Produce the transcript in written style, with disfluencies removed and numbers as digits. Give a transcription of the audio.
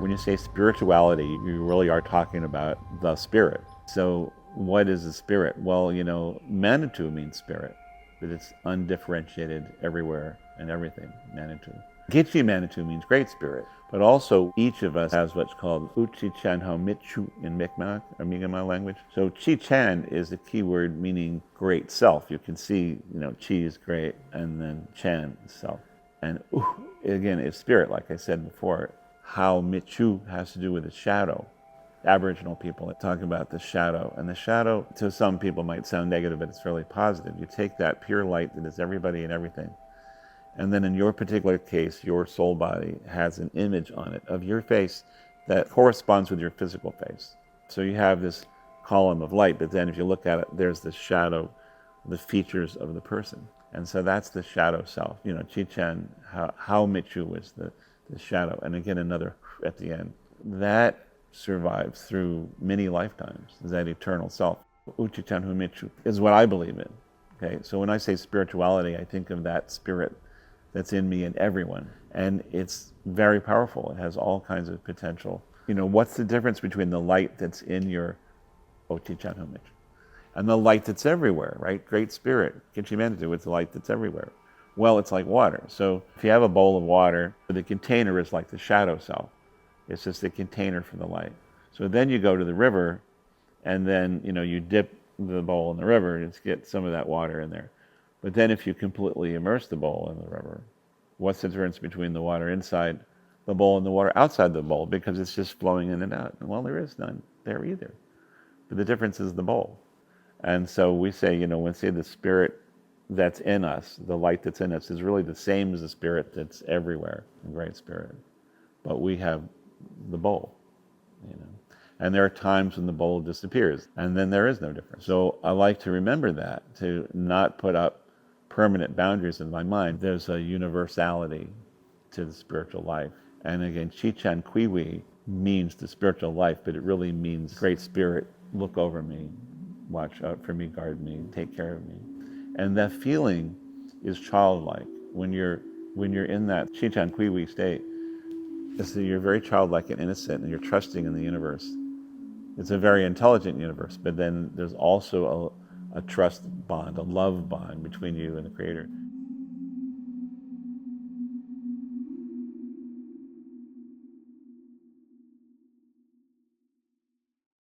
When you say spirituality, you really are talking about the spirit. So what is a spirit? Well, Manitou means spirit, but it's undifferentiated everywhere and everything, Manitou. Gitche Manitou means great spirit, but also each of us has what's called Uchi-chan hao michu in Mi'kmaq, or Mi'kmaq language. So Chi-chan is the key word meaning great self. You can see, Chi is great, and then Chan is self. And again, it's spirit, like I said before. How michu has to do with the shadow. Aboriginal people talk about the shadow, and the shadow to some people might sound negative, but it's really positive. You take that pure light that is everybody and everything, and then in your particular case, your soul body has an image on it of your face that corresponds with your physical face. So you have this column of light, but then if you look at it, there's the shadow, the features of the person. And so that's the shadow self. Chi-chan, how michu was the shadow. And again, another at the end. That survives through many lifetimes, is that eternal self. Uchi-chan hu michu is what I believe in. Okay, so when I say spirituality, I think of that spirit that's in me and everyone. And it's very powerful. It has all kinds of potential. What's the difference between the light that's in your Uchi-chan hu michu and the light that's everywhere, right? Great spirit, Gitche Manitou, with the light that's everywhere. Well, it's like water. So if you have a bowl of water, the container is like the shadow self. It's just the container for the light. So then you go to the river, and then you dip the bowl in the river and get some of that water in there. But then if you completely immerse the bowl in the river, what's the difference between the water inside the bowl and the water outside the bowl? Because it's just flowing in and out. Well, there is none there either. But the difference is the bowl. And so we say, when we say the spirit that's in us, the light that's in us, is really the same as the spirit that's everywhere, the great spirit. But we have the bowl, And there are times when the bowl disappears, and then there is no difference. So I like to remember that, to not put up permanent boundaries in my mind. There's a universality to the spiritual life. And again, Chi-chan Kwiwi means the spiritual life, but it really means great spirit, look over me, watch out for me, guard me, take care of me. And that feeling is childlike. When you're in that Chi-chan Kwiwi state, so you're very childlike and innocent, and you're trusting in the universe. It's a very intelligent universe, but then there's also a trust bond, a love bond between you and the Creator.